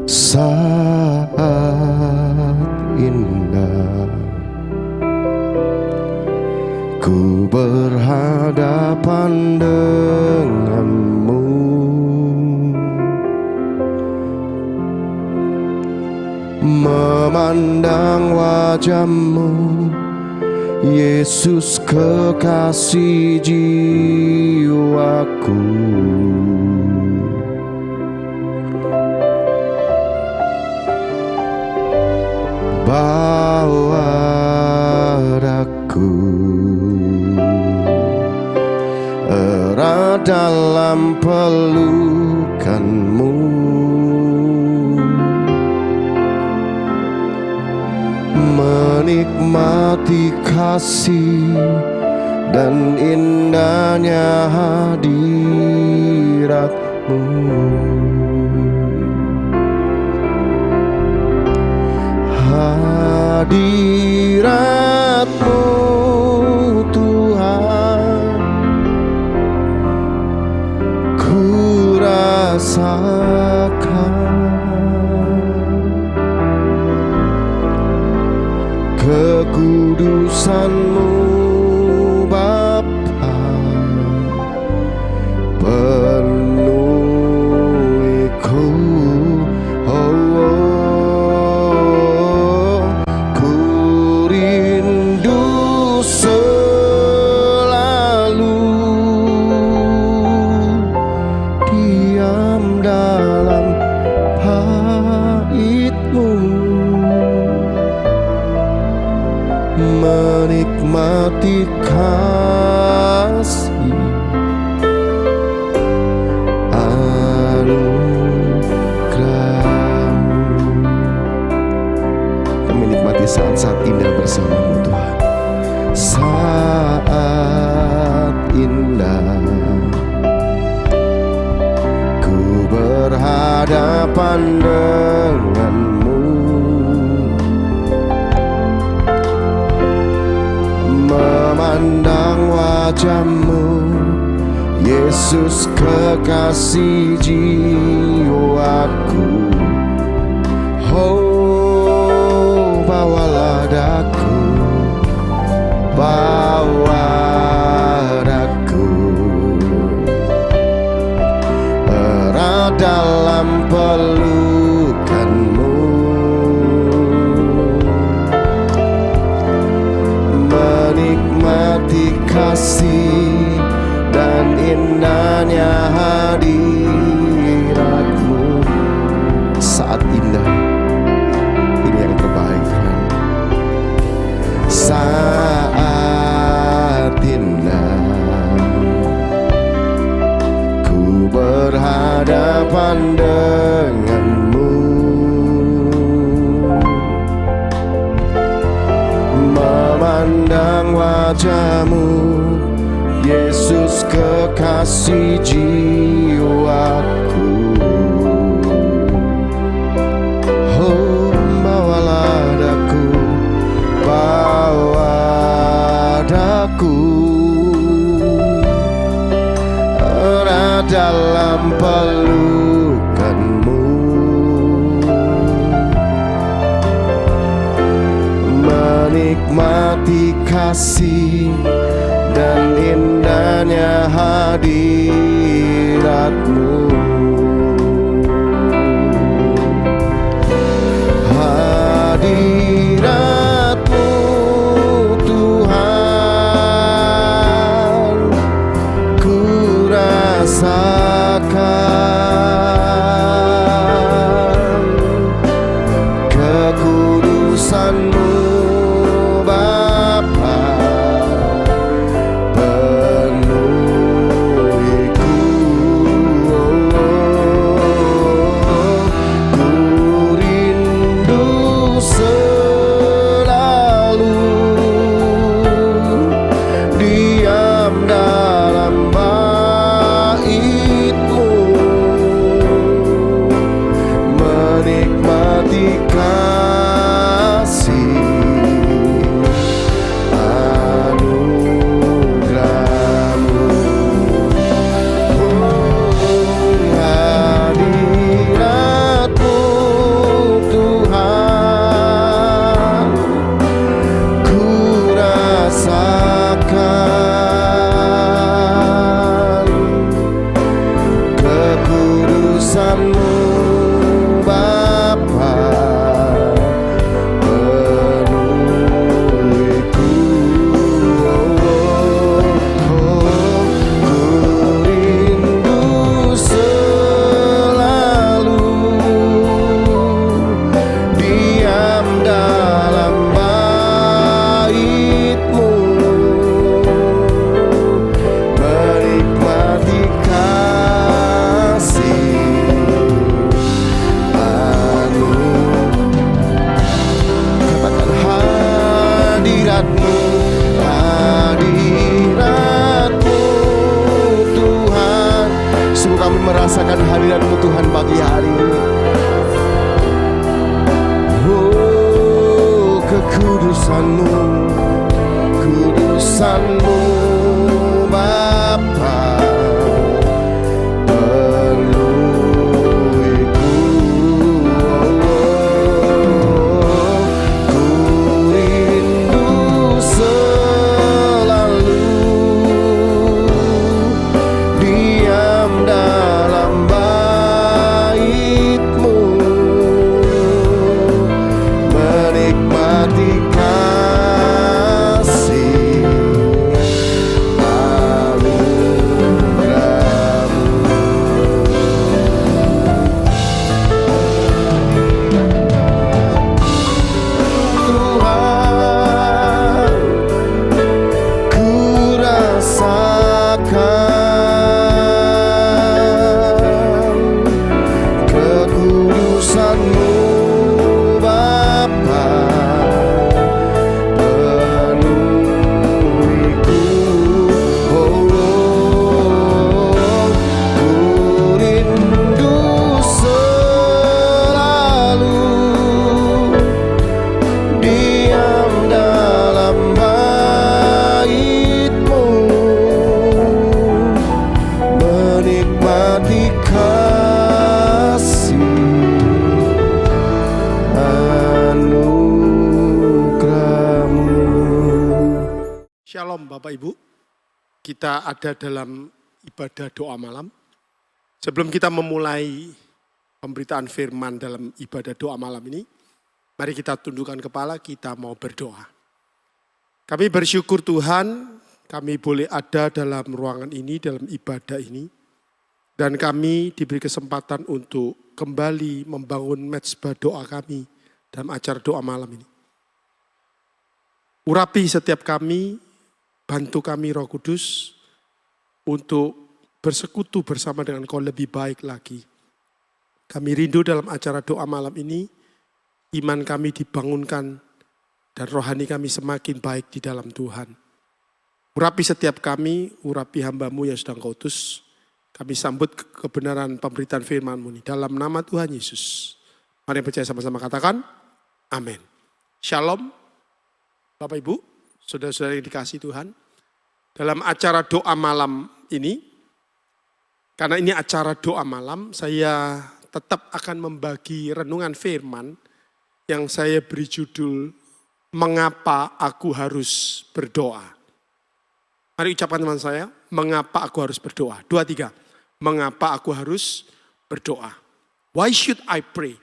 Saat indah ku berhadapan denganmu, memandang wajahmu, Yesus kekasih jiwaku. Bawa aku erat dalam pelukanmu, menikmati kasih dan indahnya hadirat-Mu. Hadirat-Mu Tuhan, ku rasakan kekudusan-Mu Bapa, penuhiku. Menikmati kasih anugerah-Mu. Kami menikmati saat-saat indah bersama-Mu Tuhan. Saat indah ku berhadapan dengan-Mu, memandang wajah-Mu, Yesus kekasih jiwaku. Oh, bawalah daku, bawa daku erat dalam pelukan-Mu, menikmati kasih dan indahnya hadirat-Mu. Saat indah, ini yang terbaik Tuhan. Saat indah ku berhadapan dengan-Mu, memandang wajah-Mu, Yesus kekasih jiwaku. Oh, bawalah daku, bawa daku erat dalam pelukan-Mu, menikmati kasih dan indahnya hadirat-Mu. Hadirat-Mu Tuhan, ku rasakan kekudusan-Mu Bapa, penuhiku. Ku rindu selalu diam dalam bait-Mu, menikmati kasih anugerah-Mu. Oh, hadirat-Mu kudusanmu, kudusanmu Bapa. Shalom Bapak Ibu, kita ada dalam ibadah doa malam. Sebelum kita memulai pemberitaan firman dalam ibadah doa malam ini, mari kita tundukkan kepala, kita mau berdoa. Kami bersyukur Tuhan, kami boleh ada dalam ruangan ini, dalam ibadah ini. Dan kami diberi kesempatan untuk kembali membangun mezbah doa kami dalam acara doa malam ini. Urapi setiap kami, bantu kami Roh Kudus untuk bersekutu bersama dengan Kau lebih baik lagi. Kami rindu dalam acara doa malam ini, iman kami dibangunkan dan rohani kami semakin baik di dalam Tuhan. Urapi setiap kami, urapi hamba-Mu yang sedang Kau utus. Kami sambut kebenaran pemberitaan firman-Mu ini dalam nama Tuhan Yesus. Mari percaya sama-sama katakan, amin. Shalom, Bapak Ibu, saudara-saudara yang dikasihi Tuhan. Dalam acara doa malam ini, karena ini acara doa malam, saya tetap akan membagi renungan firman yang saya beri judul, Mengapa Aku Harus Berdoa. Mari ucapkan teman saya, mengapa aku harus berdoa. 2, 3, mengapa aku harus berdoa. Why should I pray?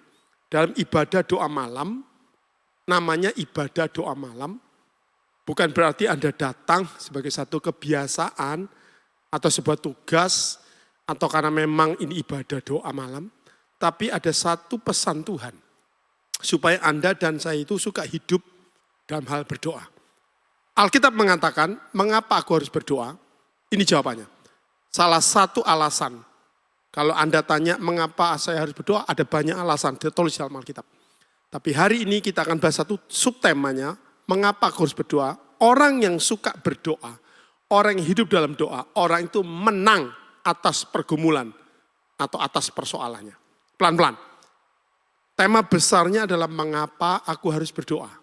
Dalam ibadah doa malam, namanya ibadah doa malam, bukan berarti Anda datang sebagai satu kebiasaan atau sebuah tugas atau karena memang ini ibadah doa malam. Tapi ada satu pesan Tuhan supaya Anda dan saya itu suka hidup dalam hal berdoa. Alkitab mengatakan, mengapa aku harus berdoa? Ini jawabannya. Salah satu alasan, kalau Anda tanya mengapa saya harus berdoa, ada banyak alasan ditulis dalam Alkitab. Tapi hari ini kita akan bahas satu subtemanya, mengapa aku harus berdoa? Orang yang suka berdoa, orang yang hidup dalam doa, orang itu menang atas pergumulan atau atas persoalannya. Pelan-pelan. Tema besarnya adalah mengapa aku harus berdoa.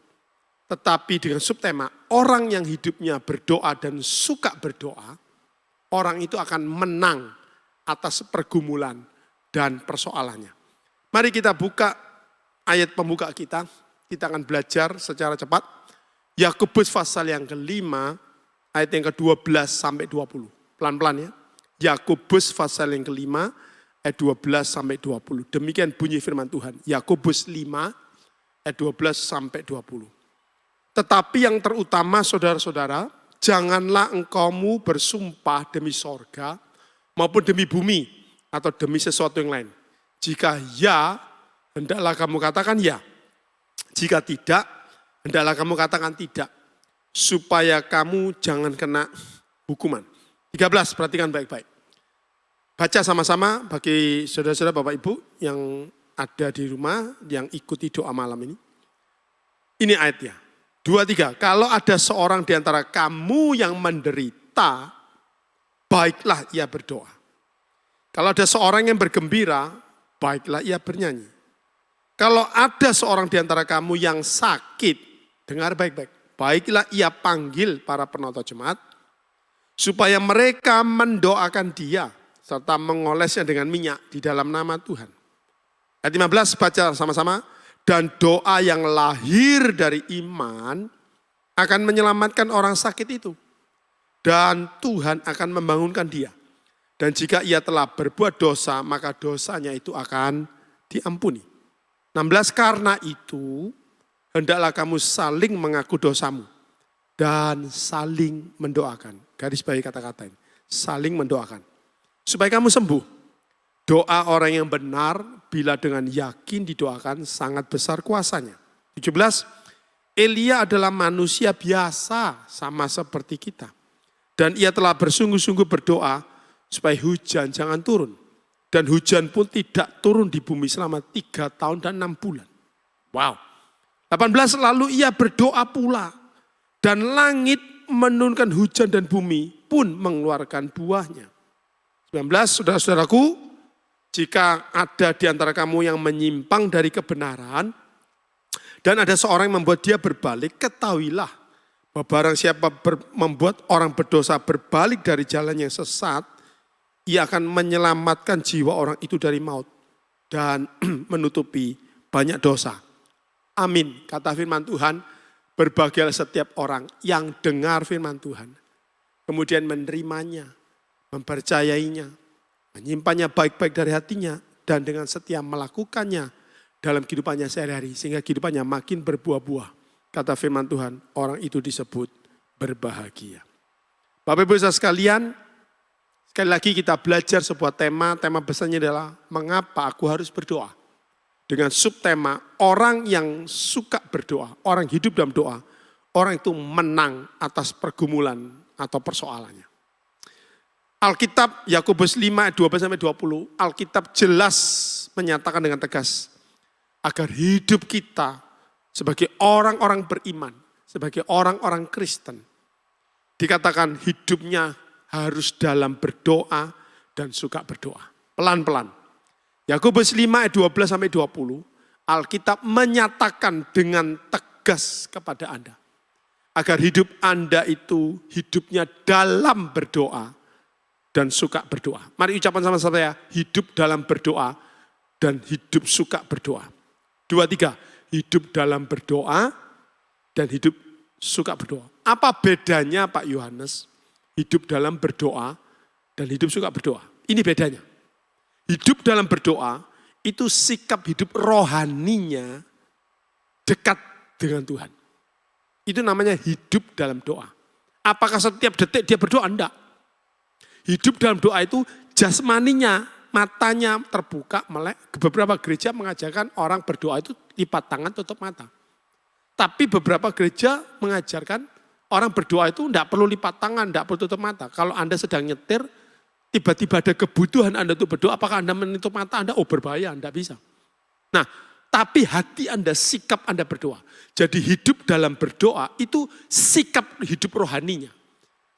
Tetapi dengan subtema, orang yang hidupnya berdoa dan suka berdoa, orang itu akan menang atas pergumulan dan persoalannya. Mari kita buka ayat pembuka kita akan belajar secara cepat. Yakobus pasal yang ke-5, ayat yang ke-12 sampai 20. Pelan-pelan ya. Yakobus pasal yang ke-5, ayat 12 sampai 20. Demikian bunyi firman Tuhan. Yakobus 5, ayat 12 sampai 20. Tetapi yang terutama saudara-saudara, janganlah engkaumu bersumpah demi sorga, maupun demi bumi, atau demi sesuatu yang lain. Jika ya, hendaklah kamu katakan ya. Jika tidak, hendaklah kamu katakan tidak. Supaya kamu jangan kena hukuman. 13, perhatikan baik-baik. Baca sama-sama bagi saudara-saudara Bapak Ibu yang ada di rumah, yang ikuti doa malam ini. Ini ayatnya. 2, 3, kalau ada seorang di antara kamu yang menderita, baiklah ia berdoa. Kalau ada seorang yang bergembira, baiklah ia bernyanyi. Kalau ada seorang di antara kamu yang sakit, Dengar baik-baik. Baiklah ia panggil para penonton jemaat, supaya mereka mendoakan dia, serta mengolesnya dengan minyak di dalam nama Tuhan. Ayat 15 baca sama-sama. Dan doa yang lahir dari iman akan menyelamatkan orang sakit itu. Dan Tuhan akan membangunkan dia. Dan jika ia telah berbuat dosa, maka dosanya itu akan diampuni. 16, karena itu hendaklah kamu saling mengaku dosamu dan saling mendoakan. Garis bawahi kata-kata ini, saling mendoakan. Supaya kamu sembuh. Doa orang yang benar bila dengan yakin didoakan sangat besar kuasanya. 17, Elia adalah manusia biasa sama seperti kita. Dan ia telah bersungguh-sungguh berdoa supaya hujan jangan turun. Dan hujan pun tidak turun di bumi selama 3 tahun dan 6 bulan. Wow. 18, lalu ia berdoa pula. Dan langit menurunkan hujan dan bumi pun mengeluarkan buahnya. 19, saudara-saudaraku, jika ada di antara kamu yang menyimpang dari kebenaran, dan ada seorang yang membuat dia berbalik, ketahuilah bahwa barang siapa membuat orang berdosa berbalik dari jalan yang sesat, ia akan menyelamatkan jiwa orang itu dari maut dan menutupi banyak dosa. Amin. Kata firman Tuhan, berbahagialah setiap orang yang dengar firman Tuhan, kemudian menerimanya, mempercayainya, menyimpannya baik-baik dari hatinya, dan dengan setia melakukannya dalam kehidupannya sehari-hari, sehingga kehidupannya makin berbuah-buah. Kata firman Tuhan, orang itu disebut berbahagia. Bapak Ibu saudara sekalian, sekali lagi kita belajar sebuah tema besarnya adalah mengapa aku harus berdoa. Dengan subtema, orang yang suka berdoa, orang hidup dalam doa, orang itu menang atas pergumulan atau persoalannya. Alkitab Yakobus 5 ayat 12-20, Alkitab jelas menyatakan dengan tegas agar hidup kita sebagai orang-orang beriman, sebagai orang-orang Kristen, dikatakan hidupnya harus dalam berdoa dan suka berdoa. Pelan-pelan. Yakobus 5 ayat 12-20, Alkitab menyatakan dengan tegas kepada Anda agar hidup Anda itu hidupnya dalam berdoa dan suka berdoa. Mari ucapan sama saya, hidup dalam berdoa dan hidup suka berdoa. 2, 3, hidup dalam berdoa dan hidup suka berdoa. Apa bedanya Pak Yohanes? Hidup dalam berdoa dan hidup suka berdoa. Ini bedanya. Hidup dalam berdoa itu sikap hidup rohaninya dekat dengan Tuhan. Itu namanya hidup dalam doa. Apakah setiap detik dia berdoa? Enggak. Hidup dalam doa itu jasmaninya, matanya terbuka, melek. Beberapa gereja mengajarkan orang berdoa itu lipat tangan, tutup mata. Tapi beberapa gereja mengajarkan orang berdoa itu tidak perlu lipat tangan, tidak perlu tutup mata. Kalau Anda sedang nyetir, tiba-tiba ada kebutuhan Anda untuk berdoa, apakah Anda menutup mata Anda? Oh berbahaya, tidak bisa. Nah, tapi hati Anda, sikap Anda berdoa. Jadi hidup dalam berdoa itu sikap hidup rohaninya.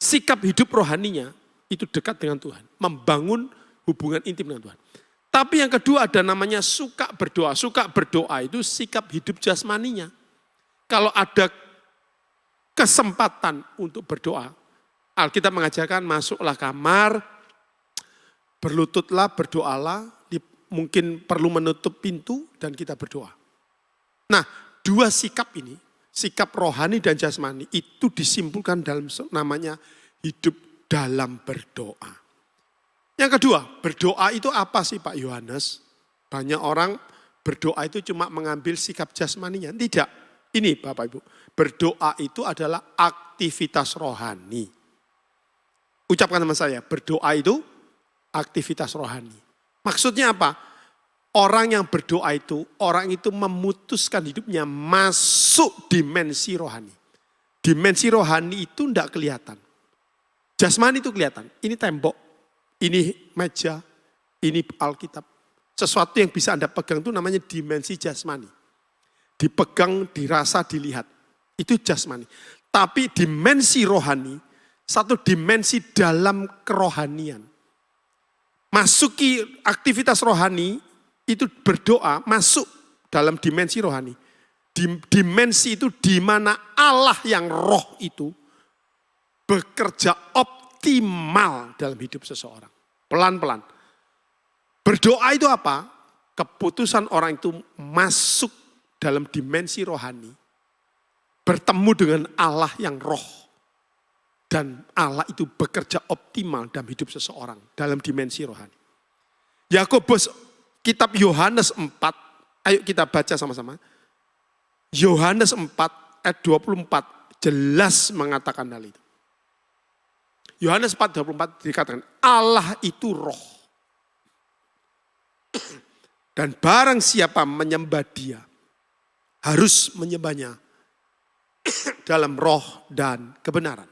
Sikap hidup rohaninya itu dekat dengan Tuhan. Membangun hubungan intim dengan Tuhan. Tapi yang kedua ada namanya suka berdoa. Suka berdoa itu sikap hidup jasmaninya. Kalau ada kesempatan untuk berdoa, Alkitab mengajarkan masuklah kamar, berlututlah, berdoalah, mungkin perlu menutup pintu dan kita berdoa. Nah, dua sikap ini, sikap rohani dan jasmani itu disimpulkan dalam namanya hidup dalam berdoa. Yang kedua, berdoa itu apa sih Pak Yohanes? Banyak orang berdoa itu cuma mengambil sikap jasmaninya. Tidak, ini Bapak Ibu, berdoa itu adalah aktivitas rohani. Ucapkan sama saya, berdoa itu aktivitas rohani. Maksudnya apa? Orang yang berdoa itu, orang itu memutuskan hidupnya masuk dimensi rohani. Dimensi rohani itu tidak kelihatan. Jasmani itu kelihatan, ini tembok, ini meja, ini Alkitab. Sesuatu yang bisa Anda pegang itu namanya dimensi jasmani. Dipegang, dirasa, dilihat. Itu jasmani. Tapi dimensi rohani, satu dimensi dalam kerohanian. Masuki aktivitas rohani, itu berdoa, masuk dalam dimensi rohani. dimensi itu di mana Allah yang roh itu bekerja optimal dalam hidup seseorang. Pelan-pelan. Berdoa itu apa? Keputusan orang itu masuk dalam dimensi rohani. Bertemu dengan Allah yang roh. Dan Allah itu bekerja optimal dalam hidup seseorang. Dalam dimensi rohani. Yakobus, kitab Yohanes 4. Ayo kita baca sama-sama. Yohanes 4 ayat 24 jelas mengatakan hal itu. Yohanes 4:24 dikatakan Allah itu roh. Dan barang siapa menyembah dia harus menyembahnya dalam roh dan kebenaran.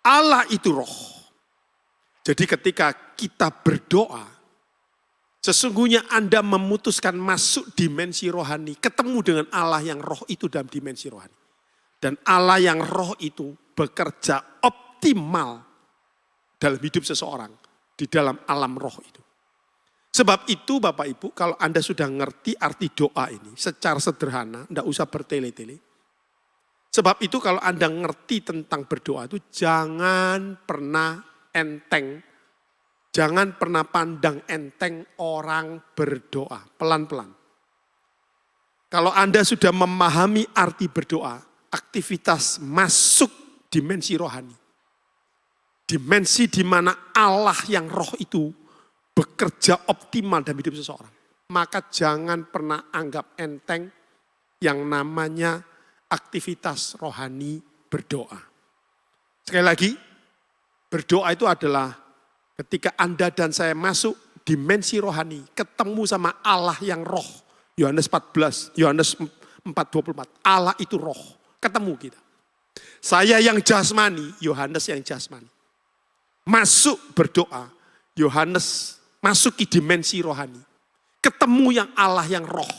Allah itu roh. Jadi ketika kita berdoa, sesungguhnya Anda memutuskan masuk dimensi rohani, ketemu dengan Allah yang roh itu dalam dimensi rohani. Dan Allah yang roh itu bekerja optimal dalam hidup seseorang, di dalam alam roh itu. Sebab itu Bapak Ibu, kalau Anda sudah ngerti arti doa ini secara sederhana, tidak usah bertele-tele. Sebab itu kalau Anda ngerti tentang berdoa itu jangan pernah enteng, jangan pernah pandang enteng orang berdoa, pelan-pelan. Kalau Anda sudah memahami arti berdoa, aktivitas masuk dimensi rohani. Dimensi di mana Allah yang roh itu bekerja optimal dalam hidup seseorang. Maka jangan pernah anggap enteng yang namanya aktivitas rohani berdoa. Sekali lagi, berdoa itu adalah ketika Anda dan saya masuk dimensi rohani, ketemu sama Allah yang roh. Yohanes 4:24, Allah itu roh, ketemu kita. Saya yang jasmani, Yohanes yang jasmani. Masuk berdoa, Yohanes masuki dimensi rohani. Ketemu yang Allah yang roh,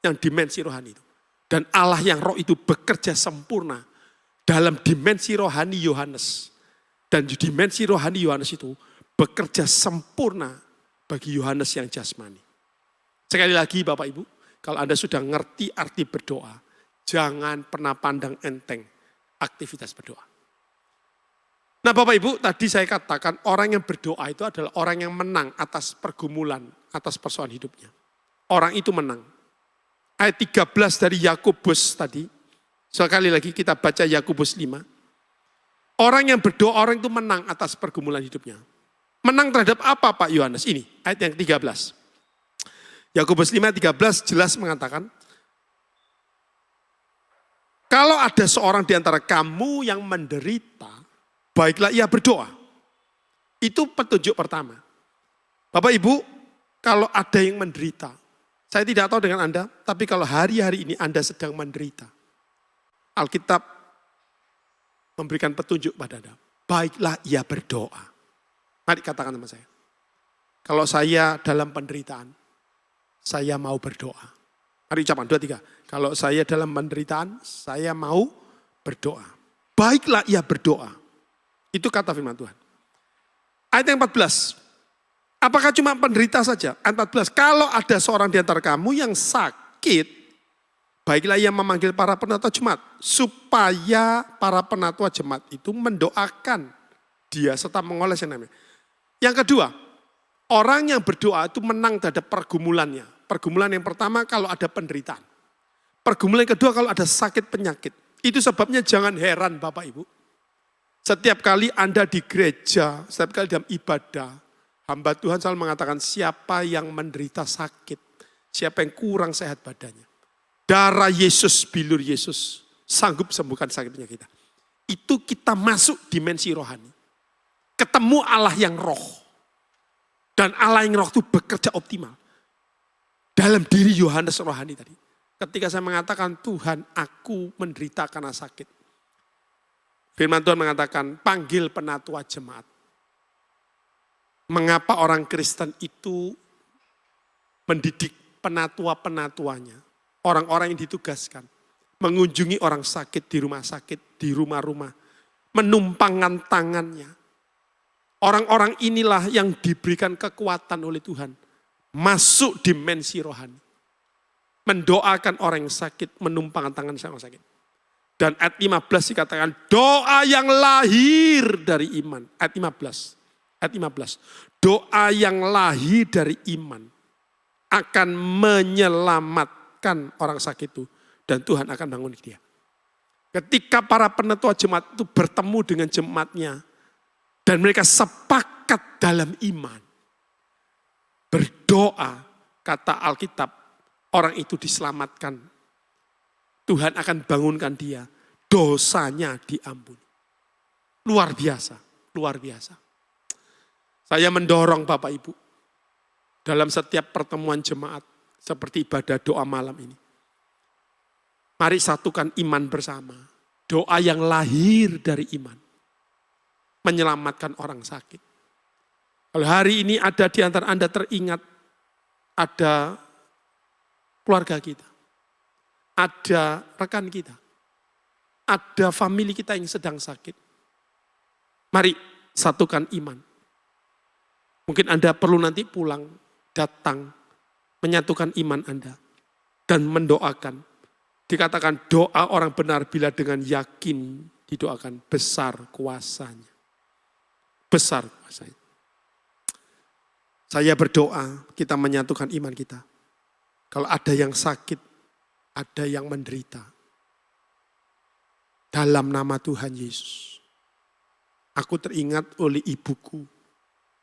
yang dimensi rohani itu. Dan Allah yang roh itu bekerja sempurna dalam dimensi rohani Yohanes. Dan dimensi rohani Yohanes itu bekerja sempurna bagi Yohanes yang jasmani. Sekali lagi Bapak Ibu, kalau Anda sudah ngerti arti berdoa, jangan pernah pandang enteng aktivitas berdoa. Nah Bapak Ibu, tadi saya katakan orang yang berdoa itu adalah orang yang menang atas pergumulan, atas persoalan hidupnya. Orang itu menang. Ayat 13 dari Yakobus tadi, sekali lagi kita baca Yakobus 5. Orang yang berdoa, orang itu menang atas pergumulan hidupnya. Menang terhadap apa Pak Yohanes? Ini ayat yang 13. Yakobus 5:13 jelas mengatakan, kalau ada seorang di antara kamu yang menderita, baiklah ia berdoa. Itu petunjuk pertama. Bapak Ibu, kalau ada yang menderita, saya tidak tahu dengan Anda, tapi kalau hari-hari ini Anda sedang menderita, Alkitab memberikan petunjuk pada Anda. Baiklah ia berdoa. Mari katakan sama saya. Kalau saya dalam penderitaan, saya mau berdoa. Mari ucapan 2, 3. Kalau saya dalam penderitaan, saya mau berdoa. Baiklah ia berdoa. Itu kata firman Tuhan. Ayat yang 14. Apakah cuma penderita saja? Ayat 14. Kalau ada seorang di antara kamu yang sakit, baiklah ia memanggil para penatua jemaat. Supaya para penatua jemaat itu mendoakan dia serta mengoles yang namanya. Yang kedua, orang yang berdoa itu menang terhadap pergumulannya. Pergumulan yang pertama kalau ada penderitaan. Pergumulan yang kedua kalau ada sakit penyakit. Itu sebabnya jangan heran Bapak Ibu. Setiap kali Anda di gereja, setiap kali dalam ibadah, hamba Tuhan selalu mengatakan siapa yang menderita sakit, siapa yang kurang sehat badannya. Darah Yesus, bilur Yesus sanggup sembuhkan sakitnya kita. Itu kita masuk dimensi rohani. Ketemu Allah yang roh. Dan Allah yang roh itu bekerja optimal. Dalam diri Yohanes rohani tadi. Ketika saya mengatakan Tuhan aku menderita karena sakit. Firman Tuhan mengatakan panggil penatua jemaat. Mengapa orang Kristen itu mendidik penatua-penatuanya. Orang-orang yang ditugaskan. Mengunjungi orang sakit di rumah sakit, di rumah-rumah. Menumpangkan tangannya. Orang-orang inilah yang diberikan kekuatan oleh Tuhan. Masuk dimensi rohani. mendoakan orang yang sakit, menumpangkan tangan sang orang sakit. Dan ayat 15 dikatakan doa yang lahir dari iman. Ayat 15. Doa yang lahir dari iman akan menyelamatkan orang sakit itu. Dan Tuhan akan bangun dia. Ketika para penetua jemaat itu bertemu dengan jemaatnya. Dan mereka sepakat dalam iman. Berdoa, kata Alkitab, orang itu diselamatkan. Tuhan akan bangunkan dia. Dosanya diampuni. Luar biasa, luar biasa. Saya mendorong Bapak Ibu. Dalam setiap pertemuan jemaat. Seperti ibadah doa malam ini. Mari satukan iman bersama. Doa yang lahir dari iman. Menyelamatkan orang sakit. Kalau hari ini ada di antara Anda teringat. Ada keluarga kita. Ada rekan kita. Ada famili kita yang sedang sakit. Mari satukan iman. Mungkin Anda perlu nanti pulang, datang, menyatukan iman Anda. Dan mendoakan. Dikatakan doa orang benar bila dengan yakin didoakan besar kuasanya. Besar kuasanya. Saya berdoa kita menyatukan iman kita. Kalau ada yang sakit, ada yang menderita. Dalam nama Tuhan Yesus. Aku teringat oleh ibuku.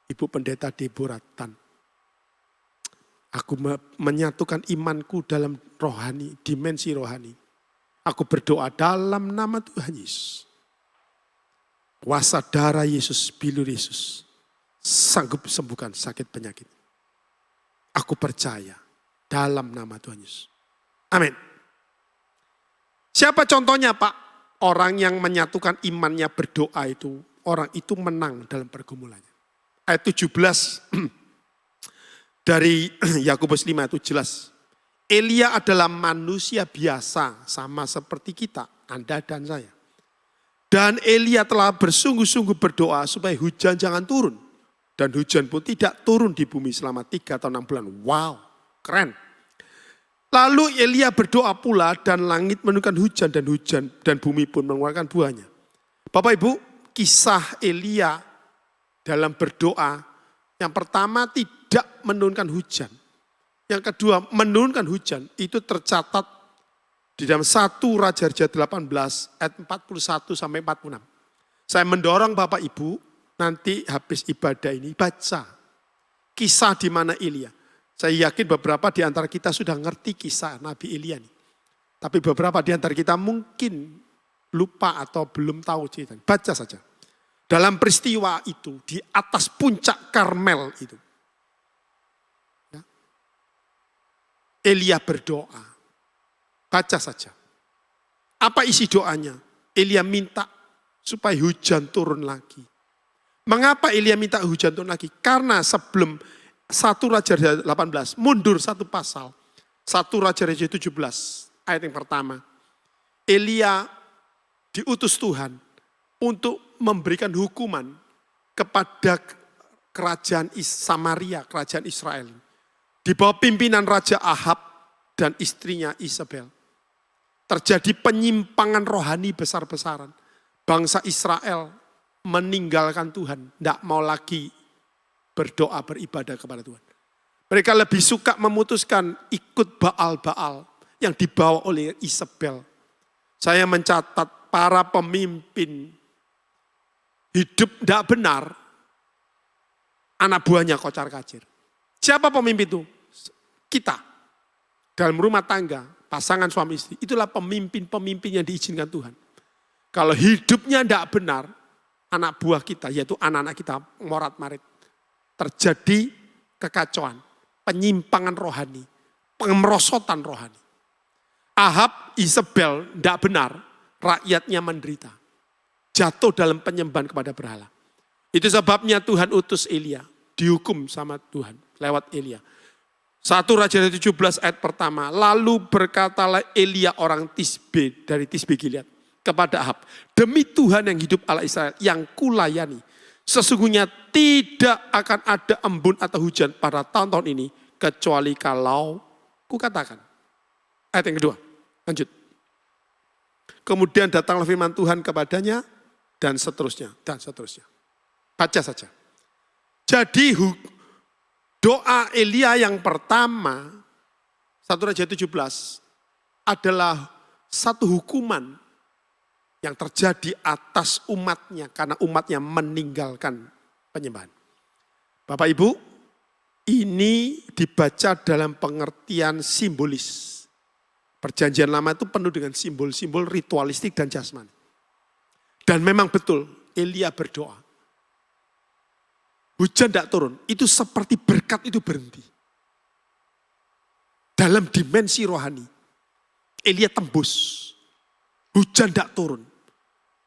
Ibu pendeta Deborah Tan. Aku menyatukan imanku dalam rohani, dimensi rohani. Aku berdoa dalam nama Tuhan Yesus. Kuasa darah Yesus, bilur Yesus. Sanggup sembuhkan sakit penyakit. Aku percaya dalam nama Tuhan Yesus. Amin. Siapa contohnya Pak? Orang yang menyatukan imannya berdoa itu, orang itu menang dalam pergumulannya. Ayat 17 dari Yakobus 5 itu jelas. Elia adalah manusia biasa sama seperti kita, Anda dan saya. Dan Elia telah bersungguh-sungguh berdoa supaya hujan jangan turun. Dan hujan pun tidak turun di bumi selama 3 atau 6 bulan. Wow, keren. Lalu Elia berdoa pula dan langit menurunkan hujan dan bumi pun mengeluarkan buahnya. Bapak Ibu, kisah Elia dalam berdoa yang pertama tidak menurunkan hujan. Yang kedua menurunkan hujan itu tercatat di dalam 1 Raja-Raja 18 ayat 41 sampai 46. Saya mendorong Bapak Ibu nanti habis ibadah ini baca kisah di mana Elia. Saya yakin beberapa di antara kita sudah ngerti kisah Nabi Elia ini. Tapi beberapa di antara kita mungkin lupa atau belum tahu ceritanya. Baca saja. Dalam peristiwa itu, di atas puncak Karmel itu. Ya. Elia berdoa. Baca saja. Apa isi doanya? Elia minta supaya hujan turun lagi. Mengapa Elia minta hujan turun lagi? Karena sebelum 1 Raja-Raja 18, mundur satu pasal. 1 Raja-Raja 17, ayat yang pertama. Elia diutus Tuhan untuk memberikan hukuman kepada kerajaan Samaria, kerajaan Israel. Di bawah pimpinan Raja Ahab dan istrinya Isabel. Terjadi penyimpangan rohani besar-besaran. Bangsa Israel meninggalkan Tuhan, tidak mau lagi berdoa, beribadah kepada Tuhan. Mereka lebih suka memutuskan ikut Baal-Baal yang dibawa oleh Isabel. Saya mencatat para pemimpin hidup tidak benar, anak buahnya kocar-kacir. Siapa pemimpin itu? Kita. Dalam rumah tangga, pasangan suami istri, itulah pemimpin-pemimpin yang diizinkan Tuhan. Kalau hidupnya tidak benar, anak buah kita, yaitu anak-anak kita morat-marit. Terjadi kekacauan, penyimpangan rohani, pengemerosotan rohani. Ahab, Isabel tidak benar, rakyatnya menderita. Jatuh dalam penyembahan kepada berhala. Itu sebabnya Tuhan utus Elia, dihukum sama Tuhan lewat Elia. 1 Raja 17 ayat pertama, lalu berkatalah Elia orang Tisbe dari Tisbe Gilead kepada Ahab, demi Tuhan yang hidup Allah Israel yang kulayani, sesungguhnya tidak akan ada embun atau hujan pada tahun-tahun ini, kecuali kalau kukatakan. Ayat yang kedua, lanjut. Kemudian datanglah firman Tuhan kepadanya dan seterusnya, dan seterusnya. Baca saja. Jadi doa Elia yang pertama, 1 Raja 17, adalah satu hukuman yang terjadi atas umatnya karena umatnya meninggalkan penyembahan. Bapak Ibu, ini dibaca dalam pengertian simbolis. Perjanjian Lama itu penuh dengan simbol-simbol ritualistik dan jasmani. Dan memang betul, Elia berdoa. Hujan tidak turun, itu seperti berkat itu berhenti. Dalam dimensi rohani, Elia tembus. Hujan tidak turun.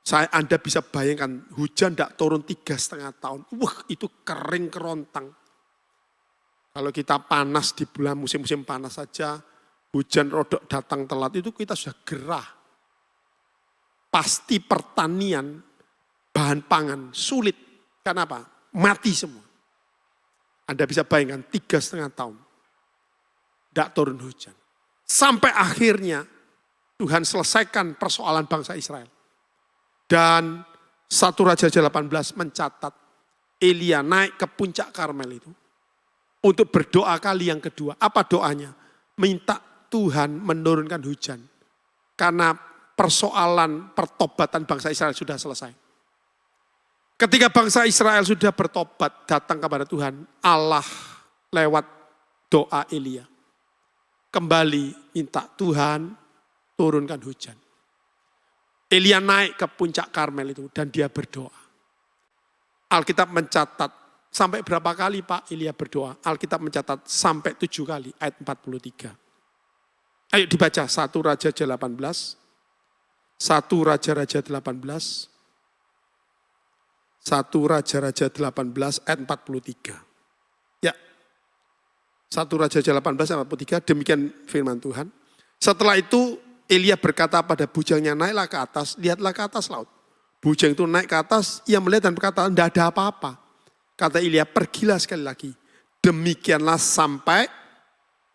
Anda bisa bayangkan, hujan tidak turun 3,5 tahun. Wah, itu kering kerontang. Kalau kita panas di bulan musim-musim panas saja, hujan rodok datang telat, itu kita sudah gerah. Pasti pertanian, bahan pangan sulit. Kenapa? Mati semua. Anda bisa bayangkan 3,5 tahun. Tidak turun hujan. Sampai akhirnya Tuhan selesaikan persoalan bangsa Israel. Dan 1 Raja 18 mencatat Elia naik ke puncak Karmel itu. Untuk berdoa kali yang kedua. Apa doanya? Minta Tuhan menurunkan hujan. Karena persoalan pertobatan bangsa Israel sudah selesai. Ketika bangsa Israel sudah bertobat datang kepada Tuhan, Allah lewat doa Elia. Kembali minta Tuhan turunkan hujan. Elia naik ke puncak Karmel itu dan dia berdoa. Alkitab mencatat sampai berapa kali Pak Elia berdoa? Alkitab mencatat sampai 7 kali ayat 43. Ayo dibaca 1 Raja 18, 1 Raja-Raja 18, 1 Raja-Raja 18 ayat 43. Ya, 1 Raja 18 ayat 43, demikian firman Tuhan. Setelah itu Elia berkata pada bujangnya, naiklah ke atas, lihatlah ke atas laut. Bujang itu naik ke atas, ia melihat dan berkata, tidak ada apa-apa. Kata Elia, pergilah sekali lagi. Demikianlah sampai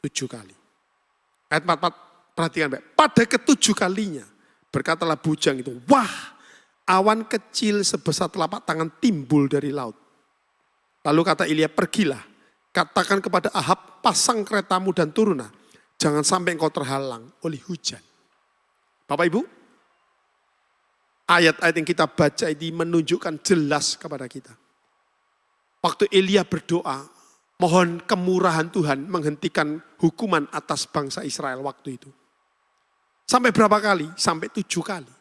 7 kali. Ayat 44, perhatikan baik. Pada ke-7 kalinya, berkatalah bujang itu, wah, awan kecil sebesar telapak tangan timbul dari laut. Lalu kata Elia, pergilah, katakan kepada Ahab, pasang keretamu dan turunlah. Jangan sampai engkau terhalang oleh hujan. Bapak Ibu, ayat-ayat yang kita baca ini menunjukkan jelas kepada kita. Waktu Elia berdoa, mohon kemurahan Tuhan menghentikan hukuman atas bangsa Israel waktu itu. Sampai berapa kali? Sampai 7 kali.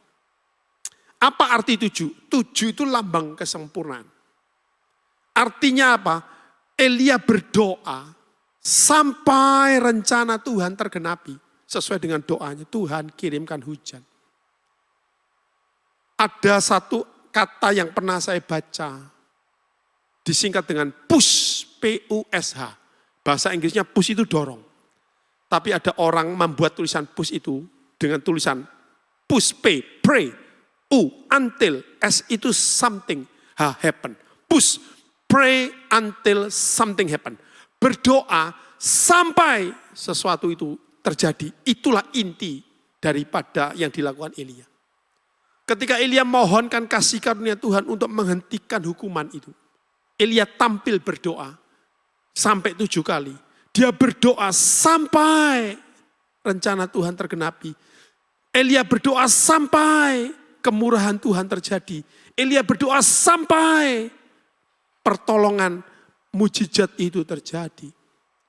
Apa arti 7? 7 itu lambang kesempurnaan. Artinya apa? Elia berdoa sampai rencana Tuhan tergenapi. Sesuai dengan doanya, Tuhan kirimkan hujan. Ada satu kata yang pernah saya baca, disingkat dengan push, P-U-S-H. Bahasa Inggrisnya push itu dorong. Tapi ada orang membuat tulisan push itu dengan tulisan push, P, pray, U, until, S itu something happen. Push, pray until something happen. Berdoa sampai sesuatu itu terjadi. Itulah inti daripada yang dilakukan Elia. Ketika Elia mohonkan kasih karunia Tuhan untuk menghentikan hukuman itu, Elia tampil berdoa sampai 7 kali. Dia berdoa sampai rencana Tuhan tergenapi. Elia berdoa sampai kemurahan Tuhan terjadi. Elia berdoa sampai pertolongan mujizat itu terjadi.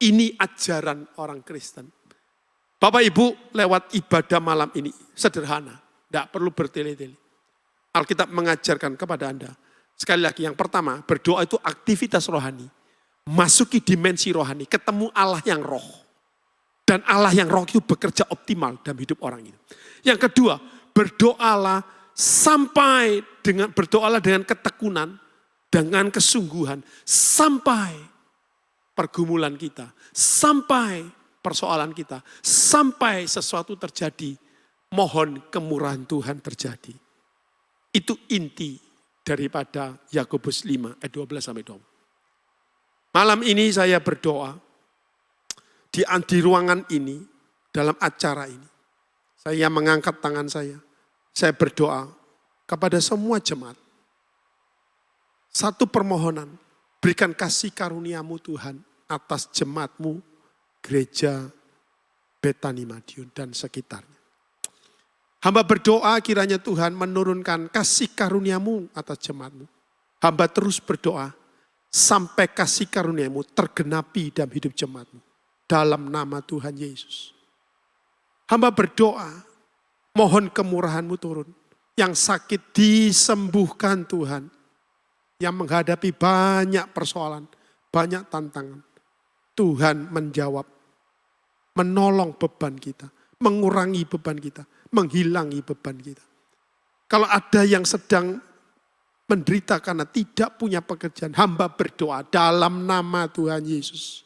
Ini ajaran orang Kristen. Bapak Ibu, lewat ibadah malam ini sederhana, tidak perlu bertele-tele. Alkitab mengajarkan kepada Anda. Sekali lagi, yang pertama, berdoa itu aktivitas rohani. Masuki dimensi rohani, ketemu Allah yang roh. Dan Allah yang roh itu bekerja optimal dalam hidup orang itu. Yang kedua, berdoalah dengan ketekunan, dengan kesungguhan, sampai pergumulan kita, sampai persoalan kita, sampai sesuatu terjadi, mohon kemurahan Tuhan terjadi. Itu inti daripada Yakobus 5 ayat 12 sampai 20. Malam ini saya berdoa di ruangan ini dalam acara ini. Saya mengangkat tangan saya berdoa kepada semua jemaat. Satu permohonan, berikan kasih karuniamu Tuhan atas jemaatmu, gereja Betani Madiun dan sekitarnya. Hamba berdoa kiranya Tuhan menurunkan kasih karuniamu atas jemaatmu. Hamba terus berdoa sampai kasih karuniamu tergenapi dalam hidup jemaatmu. Dalam nama Tuhan Yesus. Hamba berdoa, mohon kemurahanmu turun. Yang sakit disembuhkan Tuhan. Yang menghadapi banyak persoalan, banyak tantangan. Tuhan menjawab, menolong beban kita, mengurangi beban kita, menghilangi beban kita. Kalau ada yang sedang menderita karena tidak punya pekerjaan, hamba berdoa dalam nama Tuhan Yesus.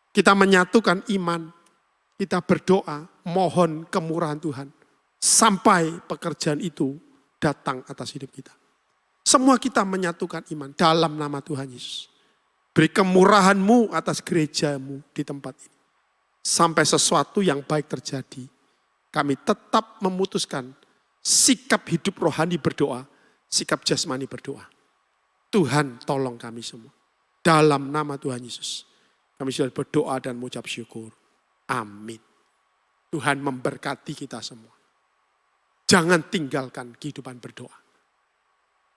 Kita menyatukan iman, kita berdoa, mohon kemurahan Tuhan. Sampai pekerjaan itu datang atas hidup kita. Semua kita menyatukan iman dalam nama Tuhan Yesus. Beri kemurahan-Mu atas gerejamu di tempat ini. Sampai sesuatu yang baik terjadi. Kami tetap memutuskan sikap hidup rohani berdoa, sikap jasmani berdoa. Tuhan tolong kami semua. Dalam nama Tuhan Yesus. Kami sudah berdoa dan mengucap syukur. Amin. Tuhan memberkati kita semua. Jangan tinggalkan kehidupan berdoa.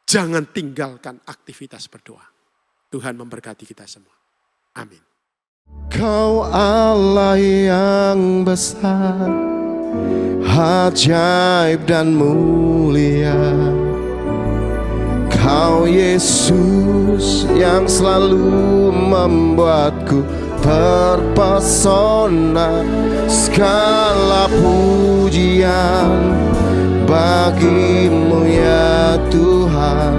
Jangan tinggalkan aktivitas berdoa. Tuhan memberkati kita semua. Amin. Kau Allah yang besar, ajaib dan mulia. Kau Yesus yang selalu membuatku terpesona. Segala pujian bagimu ya Tuhan.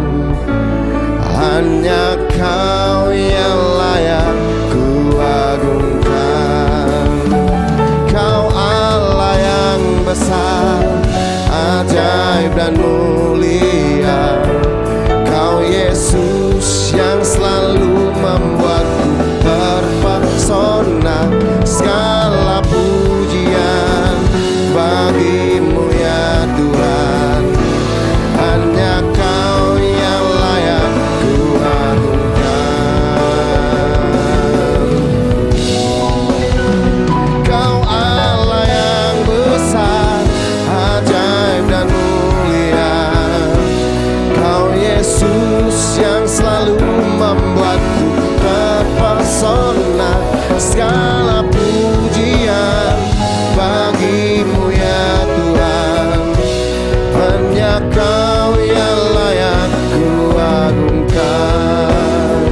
Hanya Kau yang layak ku agungkan. Kau Allah yang besar, ajaib dan mulia. Kau Yesus yang selalu membuatku terpesona. Segala pujian bagimu ya Tuhan. Hanya Kau yang layak ku agungkan. Kau Allah yang besar, ajaib dan mulia. Kau Yesus yang selalu membuatku terpesona. Segala pujian bagimu ya Tuhan. Hanya Kau yang layak ku agungkan.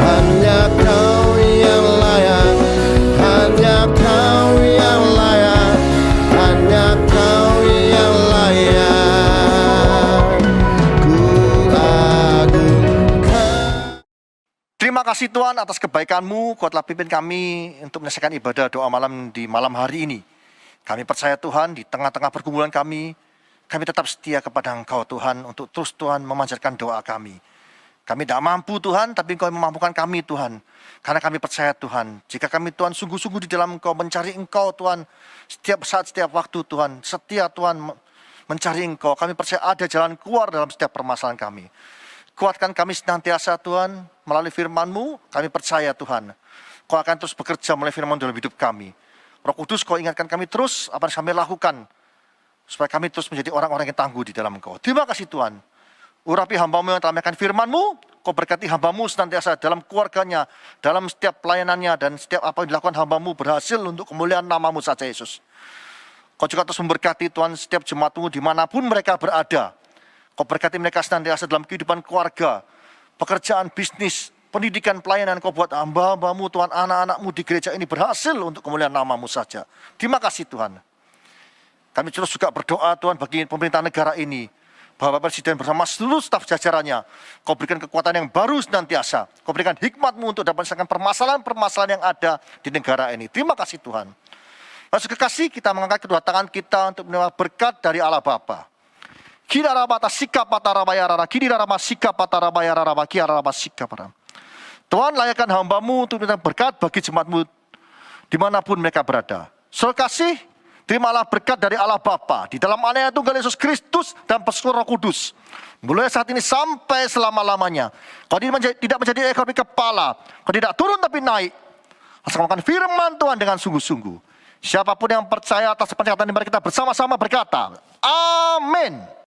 Hanya Kau yang layak. Hanya Kau yang layak. Hanya Kau yang layak ku agungkan. Terima kasih Tuhan atas kebaikan-Mu. Kau telah pimpin kami untuk menyelesaikan ibadah doa malam di malam hari ini. Kami percaya Tuhan di tengah-tengah pergumulan kami tetap setia kepada Engkau Tuhan untuk terus Tuhan memanjatkan doa kami. Kami tidak mampu Tuhan, tapi Engkau memampukan kami Tuhan. Karena kami percaya Tuhan, jika kami Tuhan sungguh-sungguh di dalam Engkau, mencari Engkau Tuhan, setiap saat, setiap waktu Tuhan, setia Tuhan mencari Engkau, kami percaya ada jalan keluar dalam setiap permasalahan kami. Kuatkan kami senantiasa Tuhan, melalui firman-Mu, kami percaya Tuhan, Kau akan terus bekerja melalui firman dalam hidup kami. Roh Kudus, Kau ingatkan kami terus apa yang kami lakukan, supaya kami terus menjadi orang-orang yang tangguh di dalam Engkau. Terima kasih Tuhan. Urapi hamba-Mu yang telah menyampaikan firman-Mu, Kau berkati hamba-Mu senantiasa dalam keluarganya, dalam setiap pelayanannya, dan setiap apa yang dilakukan hamba-Mu berhasil untuk kemuliaan nama-Mu saja Yesus. Kau juga terus memberkati Tuhan setiap jemaat-Mu dimanapun mereka berada. Kau berkati mereka senantiasa dalam kehidupan keluarga, pekerjaan, bisnis, pendidikan, pelayanan. Kau buat hamba-hamba-Mu Tuhan, anak-anak-Mu di gereja ini berhasil untuk kemuliaan nama-Mu saja. Terima kasih Tuhan. Kami terus juga berdoa Tuhan bagi pemerintah negara ini. Bapak Presiden bersama seluruh staf jajarannya. Kau berikan kekuatan yang baru senantiasa. Kau berikan hikmat-Mu untuk dapat menyelesaikan permasalahan-permasalahan yang ada di negara ini. Terima kasih Tuhan. Lalu kekasih, kita mengangkat kedua tangan kita untuk menerima berkat dari Allah Bapa. Tuhan layakkan hamba-Mu untuk minta berkat bagi jemaat-Mu dimanapun mereka berada. Saudara kasih, terimalah berkat dari Allah Bapa di dalam anaknya Tunggal Yesus Kristus dan persekutuan Roh Kudus. Mulai saat ini sampai selama-lamanya. Kau tidak menjadi ekor tapi kepala. Kau tidak turun tapi naik. Asal makan firman Tuhan dengan sungguh-sungguh. Siapapun yang percaya atas perkataan di mari kita bersama-sama berkata, amin.